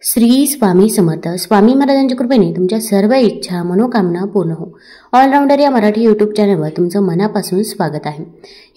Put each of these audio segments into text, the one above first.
श्री स्वामी समर्थ. स्वामी महाराजांच्या कृपेने तुमच्या सर्व इच्छा मनोकामना पूर्ण हो. ऑलराऊंडर या मराठी यूट्यूब चॅनलवर तुमचं मनापासून स्वागत आहे.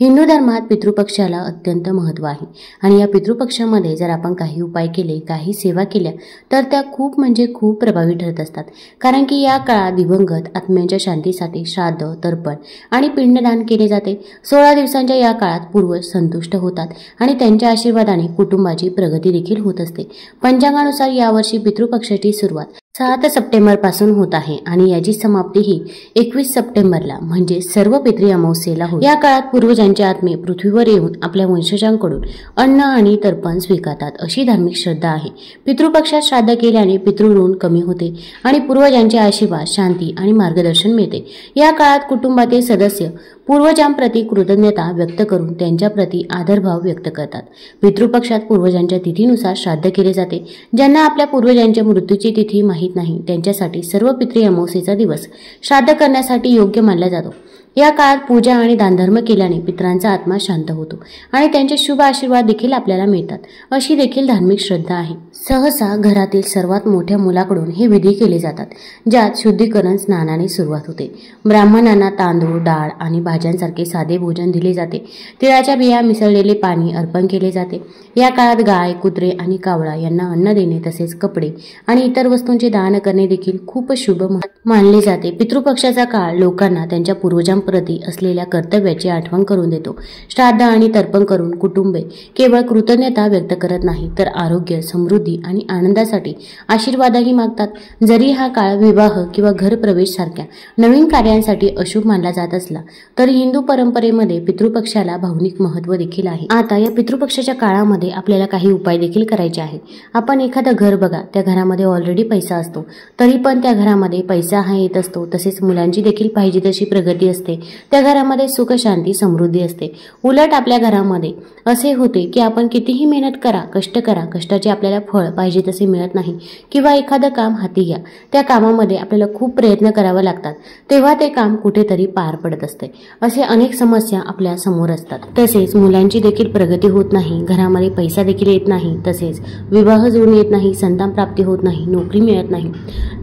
हिंदू धर्मात पितृपक्षाला अत्यंत महत्त्व आहे आणि या पितृपक्षामध्ये जर आपण काही उपाय केले, काही सेवा केल्या तर त्या खूप म्हणजे खूप प्रभावी ठरत असतात. कारण की या काळात दिवंगत आत्म्यांच्या शांतीसाठी श्राद्ध, तर्पण आणि पिंडदान केले जाते. 16 दिवसांच्या या काळात पूर्वज संतुष्ट होतात आणि त्यांच्या आशीर्वादाने कुटुंबाची प्रगती देखील होत असते. पंचांगानुसार यावर्षी पितृपक्षाची सुरुवात 7 सप्टेंबर पासून होत आहे आणि याची समाप्ती ही 21 सप्टेंबरला म्हणजे सर्व पितृ अमावस्येला होईल. या काळात पूर्वजांचे आत्मे पृथ्वीवर येऊन आपल्या वंशजांकडून अन्न आणि तर्पण स्वीकारतात अशी धार्मिक श्रद्धा आहे. पितृपक्षात श्राद्ध केल्याने पितृऋण कमी होते आणि पूर्वजांचे आशीर्वाद, शांती आणि मार्गदर्शन मिळते. या काळात कुटुंबातील सदस्य पूर्वजांप्रती कृतज्ञता व्यक्त करून त्यांच्याप्रती आदरभाव व्यक्त करतात. पितृपक्षात पूर्वजांच्या तिथीनुसार श्राद्ध केले जाते. ज्यांना आपल्या पूर्वजांच्या मृत्यूची तिथी माहीत नाही त्यांच्यासाठी सर्व पितृ अमावस्येचा दिवस श्राद्ध करण्यासाठी योग्य मानला जातो. या काळात पूजा आणि दानधर्म केल्याने पितरांचा आत्मा शांत होतो आणि त्यांचे शुभ आशीर्वाद देखील आपल्याला मिळतात अशी देखील धार्मिक श्रद्धा आहे. सहसा घरातील सर्वात मोठ्या मुलाकडून हे विधी केले जातात, ज्यात शुद्धीकरण स्नानाने सुरुवात होते. ब्राह्मणांना तांदूळ, डाळ आणि भाज्यांसारखे साधे भोजन दिले जाते. तिळाच्या बिया मिसळलेले पाणी अर्पण केले जाते. या काळात गाय, कुत्रे आणि कावळा यांना अन्न देणे तसेच कपडे आणि इतर वस्तूंचे दान करणे देखील खूप शुभ मानले जाते. पितृपक्षाचा काळ लोकांना त्यांच्या पूर्वजांप्रती असलेल्या कर्तव्याची आठवण करून देतो. श्राद्ध आणि तर्पण करून कुटुंबे केवळ कृतज्ञता व्यक्त करत नाही तर आरोग्य, समृद्धी आणि आनंदासाठी आशीर्वादही मागतात. जरी हा काळ विवाह किंवा घरप्रवेश सारख्या नवीन कार्यांसाठी अशुभ मानला जात असला तरी हिंदू परंपरेमध्ये पितृपक्षाला भावनिक महत्त्व देखील आहे. आता या पितृपक्षाच्या काळामध्ये आपल्याला काही उपाय देखील करायचे आहे. आपण एखादं घर बघा, त्या घरामध्ये ऑलरेडी पैसा असतो तरी पण त्या घरामध्ये पैसा हा येत असतो. तसेच मुलांची देखील पाहिजे तशी प्रगती असते. त्या घरामध्ये सुख, शांती, समृद्धी असते. उलट आपल्या घरामध्ये असे होते की आपण कितीही मेहनत करा, कष्ट करा, कष्टाचे आपल्याला फळ पाहिजे तसे मिळत नाही किंवा एखादं काम हाती घ्या, त्या कामामध्ये आपल्याला खूप प्रयत्न करावे लागतात तेव्हा ते काम कुठेतरी पार पडत असते. असे अनेक समस्या आपल्या समोर असतात. तसेच मुलांची देखील प्रगती होत नाही, घरामध्ये पैसा देखील येत नाही, तसेच विवाह जुळून येत नाही, संतान प्राप्ती होत नाही, नोकरी मिळत नाही.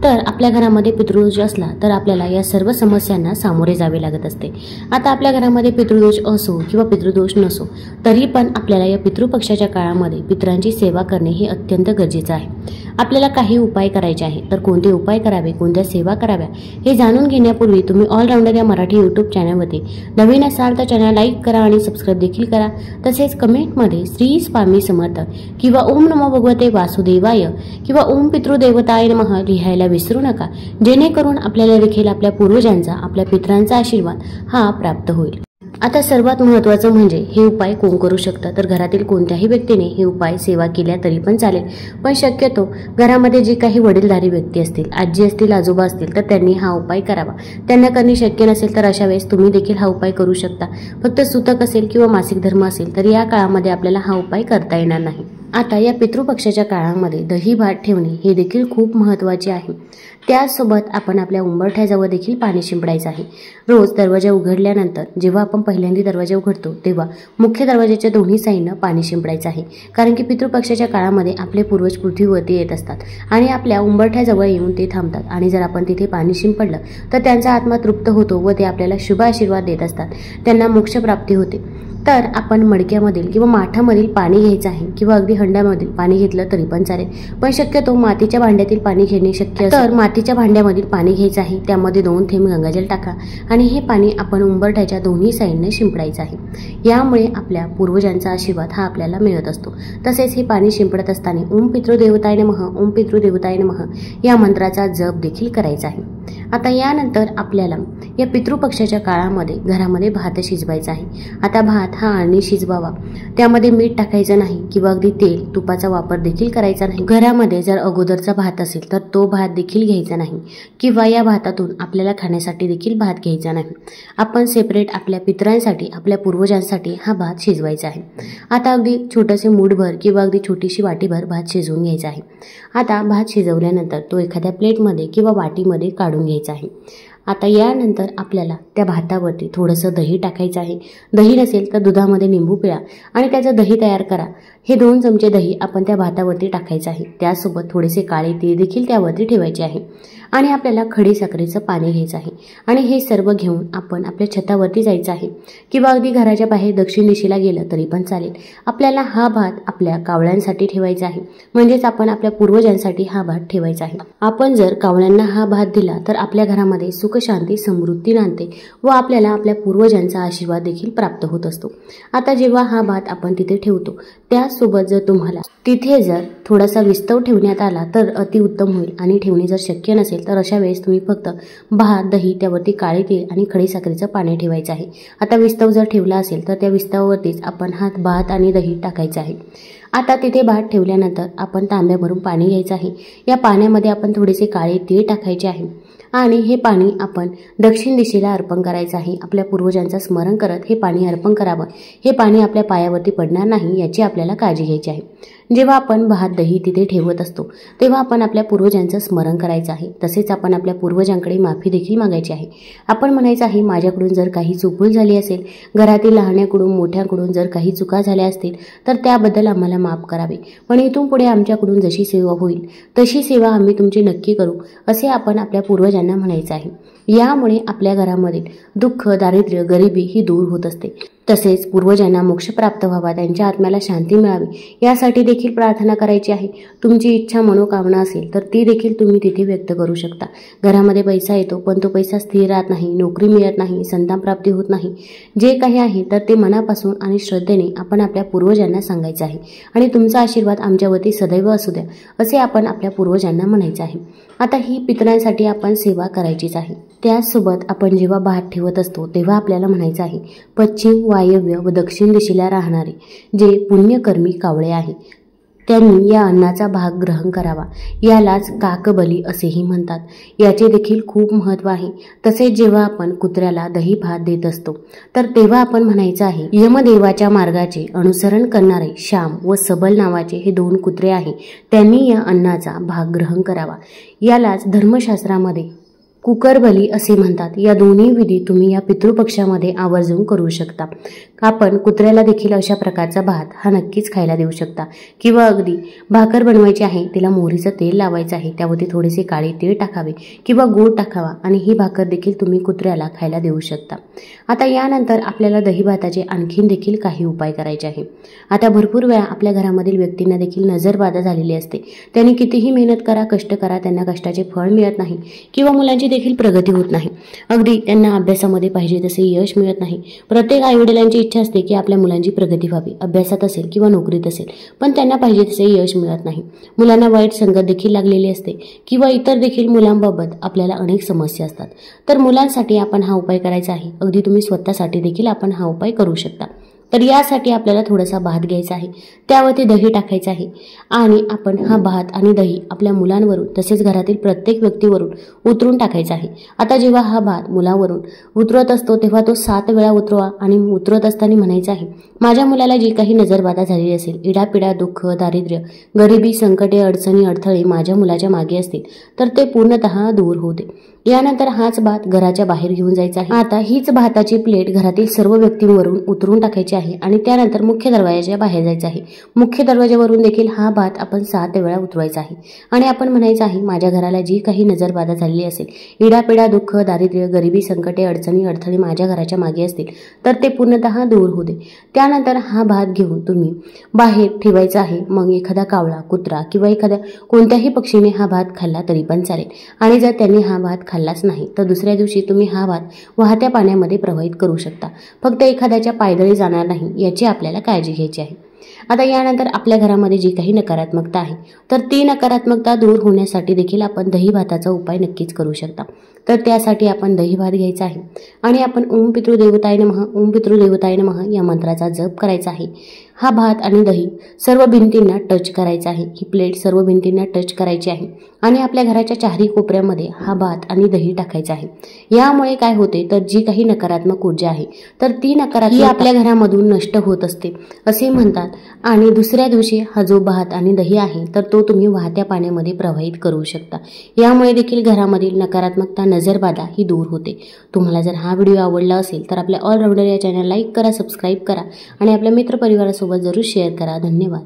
तर आपल्या घरामध्ये पितृदोष असला तर आपल्याला या सर्व समस्यांना सामोरे जावे लागत असते. आता आपल्या घरामध्ये पितृदोष असो किंवा पितृदोष नसो तरी पण आपल्याला या पितृपक्षाच्या काळामध्ये पितरांची सेवा करणे हे अत्यंत गरजेचं आहे. आपल्याला काही उपाय करायचे आहे तर कोणते उपाय करावे, कोणत्या सेवा कराव्या हे जाणून घेण्यापूर्वी तुम्ही ऑलराऊंडर या मराठी यूट्यूब चॅनलमध्ये नवीन असाल तर चॅनल लाईक करा आणि सबस्क्राईब देखील करा. तसेच कमेंटमध्ये श्री स्वामी समर्थ किंवा ओम नमो भगवते वासुदेवाय किंवा ओम पितृदेवताय नमः लिहायला विसरू नका, जेणेकरून आपल्याला देखील आपल्या पूर्वजांचा, आपल्या पितरांचा आशीर्वाद हा प्राप्त होईल. आता सर्वात महत्त्वाचं म्हणजे हे उपाय कोण करू शकतं तर घरातील कोणत्याही व्यक्तीने हे उपाय सेवा केल्या तरी पण चालेल. पण शक्यतो घरामध्ये जे काही वडीलधारी व्यक्ती असतील, आजी असतील, आजोबा असतील तर त्यांनी हा उपाय करावा. त्यांना करणे शक्य नसेल तर अशा वेळेस तुम्ही देखील हा उपाय करू शकता. फक्त सुतक असेल किंवा मासिक धर्म असेल तर या काळामध्ये आपल्याला हा उपाय करता येणार नाही. आता या पितृपक्षाच्या काळामध्ये दही भात ठेवणे हे देखील खूप महत्त्वाचे आहे. त्यासोबत आपण आपल्या उंबरठ्याजवळ देखील पाणी शिंपडायचं आहे. रोज दरवाजा उघडल्यानंतर जेव्हा आपण पहिल्यांदा दरवाजा उघडतो तेव्हा मुख्य दरवाजाच्या दोन्ही साईडनं पाणी शिंपडायचं आहे. कारण की पितृपक्षाच्या काळामध्ये आपले पूर्वज पृथ्वीवरती येत असतात आणि आपल्या उंबरठ्याजवळ येऊन ते थांबतात आणि जर आपण तिथे पाणी शिंपडलं तर त्यांचा आत्मा तृप्त होतो व ते आपल्याला शुभ आशीर्वाद देत असतात. त्यांना मोक्षप्राप्ती होते. तर आपण मडक्यामधील किंवा माठामधील पाणी घ्यायचं आहे किंवा अगदी हंड्यामधील पाणी घेतलं तरी पण चालेल. पण शक्यतो मातीच्या भांड्यातील पाणी घेणे शक्य असेल तर मातीच्या भांड्यामधील पाणी घ्यायचं आहे. त्यामध्ये 2 थेंब गंगाजल टाका आणि हे पाणी आपण उंबरठ्याच्या दोन्ही साईडने शिंपडायचं आहे. यामुळे आपल्या पूर्वजांचा आशीर्वाद हा आपल्याला मिळत असतो. तसेच हे पाणी शिंपडत असताना ओम पितृदेवताय नमः, ओम पितृदेवताय नमः या मंत्राचा जप देखील करायचा आहे. आता यानंतर आपल्याला या पितृपक्षाच्या काळामध्ये घरामध्ये भात शिजवायचा आहे. आता भात हा आळणी शिजवावा. त्यामध्ये मीठ टाकायचं नाही किंवा अगदी तेल, तुपाचा वापर देखील करायचा नाही. घरामध्ये जर अगोदरचा भात असेल तर तो भात देखील घ्यायचा नाही किंवा या भातातून आपल्याला खाण्यासाठी देखील भात घ्यायचा नाही. आपण सेपरेट आपल्या पितरांसाठी, आपल्या पूर्वजांसाठी हा भात शिजवायचा आहे. आता अगदी छोटेसे मूठभर किंवा अगदी छोटीशी वाटीभर भात शिजवून घ्यायचा आहे. आता भात शिजवल्यानंतर तो एखाद्या प्लेटमध्ये किंवा वाटीमध्ये काढून घ्यायचा आहे. आता यानंतर आपल्याला त्या भातावरती थोडंसं दही टाकायचं आहे. दही नसेल तर दुधामध्ये लिंबू पिळा आणि त्याचं दही तयार करा. हे 2 चमचे दही आपण त्या भातावरती टाकायचं आहे। त्यासोबत थोडेसे काळे तीळ देखील त्यावरती ठेवायचे आहे आणि आपल्याला खडी साखरेचं पाणी घ्यायचं आहे आणि हे सर्व घेऊन आपण आपल्या छतावरती जायचं आहे किंवा अगदी घराच्या बाहेर दक्षिण दिशेला गेलं तरी पण चालेल। आपल्याला हा भात आपल्या कावळ्यांसाठी ठेवायचा आहे, म्हणजेच आपण आपल्या पूर्वजांसाठी हा भात ठेवायचा आहे। आपण जर कावळ्यांना हा भात दिला तर आपल्या घरामध्ये सुख शांती समृद्धी नांदते व आपल्याला आपल्या पूर्वजांचा आशीर्वाद देखील प्राप्त होत असतो। आता जेव्हा हा भात आपण तिथे ठेवतो त्यासोबत जर तुम्हाला तिथे जर थोडासा विस्तव ठेवण्यात आला तर अतिउत्तम होईल आणि ठेवणे जर शक्य नसेल तर अशा वेळेस तुम्ही फक्त भात, दही, त्यावरती काळे तीळ आणि खडी साखरेचं पाणी ठेवायचं आहे। आता विस्तव जर ठेवला असेल तर त्या विस्तवावरतीच आपण हा भात आणि दही टाकायचं आहे। आता तिथे भात ठेवल्यानंतर आपण तांब्या भरून पाणी घ्यायचं आहे। या पाण्यामध्ये आपण थोडेसे काळे तीळ टाकायचे आहे आणि हे पाणी आपण दक्षिण दिशेला अर्पण करायचं आहे। आपल्या पूर्वजांचं स्मरण करत हे पाणी अर्पण करावं। हे पाणी आपल्या पायावरती पडणार नाही याची आपल्याला काळजी घ्यायची आहे। जेव्हा आपण भात, दही तिथे ठेवत असतो तेव्हा आपण आपल्या पूर्वजांचं स्मरण करायचं आहे। तसेच आपण आपल्या पूर्वजांकडे माफी देखील मागायची आहे। आपण म्हणायचं आहे, माझ्याकडून जर काही चूक झाली असेल, घरातील लहान्याकडून मोठ्याकडून जर काही चुका झाल्या असतील तर त्याबद्दल आम्हाला माफ करावे, पण इथून पुढे आमच्याकडून जशी सेवा होईल तशी सेवा आम्ही तुमची नक्की करू, असे आपण आपल्या पूर्वजांना म्हणायचं आहे। यामुळे आपल्या घरामधील दुःख, दारिद्र्य, गरिबी ही दूर होत असते। तसेच पूर्वजांना मोक्ष प्राप्त व्हावा, त्यांच्या आत्म्याला शांती मिळावी यासाठी देखील प्रार्थना करायची आहे। तुमची इच्छा, मनोकामना असेल तर ती देखील तुम्ही तिथे व्यक्त करू शकता। घरामध्ये पैसा येतो पण तो पैसा स्थिर राहत नाही, नोकरी मिळत नाही, संतान प्राप्ती होत नाही, जे काही आहे तर ते मनापासून आणि श्रद्धेने आपण आपल्या पूर्वजांना सांगायचं आहे आणि तुमचा आशीर्वाद आमच्यावरती सदैव असू द्या असे आपण आपल्या पूर्वजांना म्हणायचं आहे। आता ही पितरांसाठी आपण सेवा करायचीच आहे। त्याचसोबत आपण जेव्हा भात ठेवत असतो तेव्हा आपल्याला म्हणायचं आहे, पश्चिम, वायव्य व दक्षिण दिशेला राहणारे जे पुण्यकर्मी कावळे आहे त्यांनी या अन्नाचा भाग ग्रहण करावा। यालाच काकबली असेही म्हणतात। याचे देखील खूप महत्त्व आहे। तसेच जेव्हा आपण कुत्र्याला दही भात देत असतो तर तेव्हा आपण म्हणायचं आहे, यमदेवाच्या मार्गाचे अनुसरण करणारे श्याम व सबल नावाचे हे 2 कुत्रे आहे, त्यांनी या अन्नाचा भाग ग्रहण करावा। यालाच धर्मशास्त्रामध्ये कुकरबली असे म्हणतात। या दोन्ही विधी तुम्ही या पितृपक्षामध्ये आवर्जून करू शकता। आपण कुत्र्याला देखील अशा प्रकारचा भात हा नक्कीच खायला देऊ शकता किंवा अगदी भाकर बनवायची आहे, तिला मोहरीचं तेल लावायचं आहे, त्यावरती थोडेसे काळे तीळ टाकावे किंवा गूळ टाकावा आणि ही भाकर देखील तुम्ही कुत्र्याला खायला देऊ शकता। आता यानंतर आपल्याला दही भाताचे आणखीन देखील काही उपाय करायचे आहे। आता भरपूर वेळा आपल्या घरामधील व्यक्तींना देखील नजरबाधा झालेली असते। त्यांनी कितीही मेहनत करा, कष्ट करा, त्यांना कष्टाचे फळ मिळत नाही किंवा मुलांची देखील प्रगती होत नाही। अगदी त्यांना अभ्यासामध्ये पाहिजे तसे यश मिळत नाही। प्रत्येक आईवडिलांची इच्छा असते की आपल्या मुलांची प्रगती व्हावी, अभ्यासात असेल किंवा नोकरीत असेल, पण त्यांना पाहिजे तसे यश मिळत नाही। मुलांना वाईट संगत देखील लागलेली असते किंवा इतर देखील मुलांबाबत आपल्याला अनेक समस्या असतात। तर मुलांसाठी आपण हा उपाय करायचा आहे। अगदी तुम्ही स्वतःसाठी देखील आपण हा उपाय करू शकता। तर यासाठी आपल्याला थोडासा भात घ्यायचा आहे, त्यावरती दही टाकायचं आहे आणि आपण हा भात आणि दही आपल्या मुलांवरून तसेच घरातील प्रत्येक व्यक्तीवरून उतरून टाकायचा आहे। आता जेव्हा हा भात मुलावरून उतरत असतो तेव्हा तो 7 वेळा उतरवा आणि उतरत असताना म्हणायचं आहे, माझ्या मुलाला जी काही नजरबाधा झालेली असेल, इडापिडा, दुःख, दारिद्र्य, गरिबी, संकटे, अडचणी, अडथळे माझ्या मुलाच्या मागे असतील तर ते पूर्णतः दूर होऊ दे। यानंतर हाच भात घराच्या बाहेर घेऊन जायचा आहे। आता हीच भाताची प्लेट घरातील सर्व व्यक्तींवरून उतरून टाकायची आहे आणि त्यानंतर मुख्य दरवाजाच्या बाहेर जायचं आहे। मुख्य दरवाजावरून देखील हा भात आपण 7 वेळा उतरवायचा आहे आणि आपण म्हणायचं आहे, माझ्या घराला जी काही नजरबाधा झालेली असेल, इडापिडा, दुःख, दारिद्र्य, गरिबी, संकटे, अडचणी, अडथळे माझ्या घराच्या मागे असतील तर ते पूर्णतः दूर होऊ दे। त्यानंतर हा भात घेऊन तुम्ही बाहेर ठेवायचा आहे। मग एखादा कावळा, कुत्रा किंवा एखाद्या कोणत्याही पक्षीने हा भात खाल्ला तरी पण चालेल आणि जर त्यांनी हा भात खाल्लाच नाही तर दुसऱ्या दिवशी तुम्ही हा भात वाहत्या पाण्यामध्ये प्रवाहित करू शकता। फक्त एखाद्याच्या पायदळी जाणार नाही याची आपल्याला काळजी घ्यायची आहे। आता यानंतर आपल्या घरामध्ये जी काही नकारात्मकता आहे तर ती नकारात्मकता दूर होण्यासाठी देखील आपण दही भाताचा उपाय नक्कीच करू शकता। तर त्यासाठी आपण दही भात घ्यायचा आहे आणि आपण ओम पितृदेवताय नमः, ओम पितृदेवताय नमः या मंत्राचा जप करायचा आहे। हा भात आणि दही सर्व भिंतींना टच करायचा आहे। ही प्लेट सर्व भिंतींना टच करायची आहे आणि आपल्या घराच्या चारही कोपऱ्यामध्ये हा भात आणि दही टाकायचा आहे। यामुळे काय होते तर जी काही नकारात्मक ऊर्जा आहे तर ती नकारात्मक आपल्या घरामधून नष्ट होत असते असे म्हणतात। आणि दुसऱ्या दिवशी हा जो भात आणि दही आहे तर तो तुम्ही वाहत्या पाण्यामध्ये प्रवाहित करू शकता। यामुळे देखील घरामधील नकारात्मकता, नजरबाधा ही दूर होते। तुम्हाला जर हा व्हिडिओ आवडला असेल तर आपल्या ऑलराऊंडर या चॅनल लाईक करा, सबस्क्राईब करा आणि आपल्या मित्रपरिवारासोबत जरूर शेअर करा। धन्यवाद।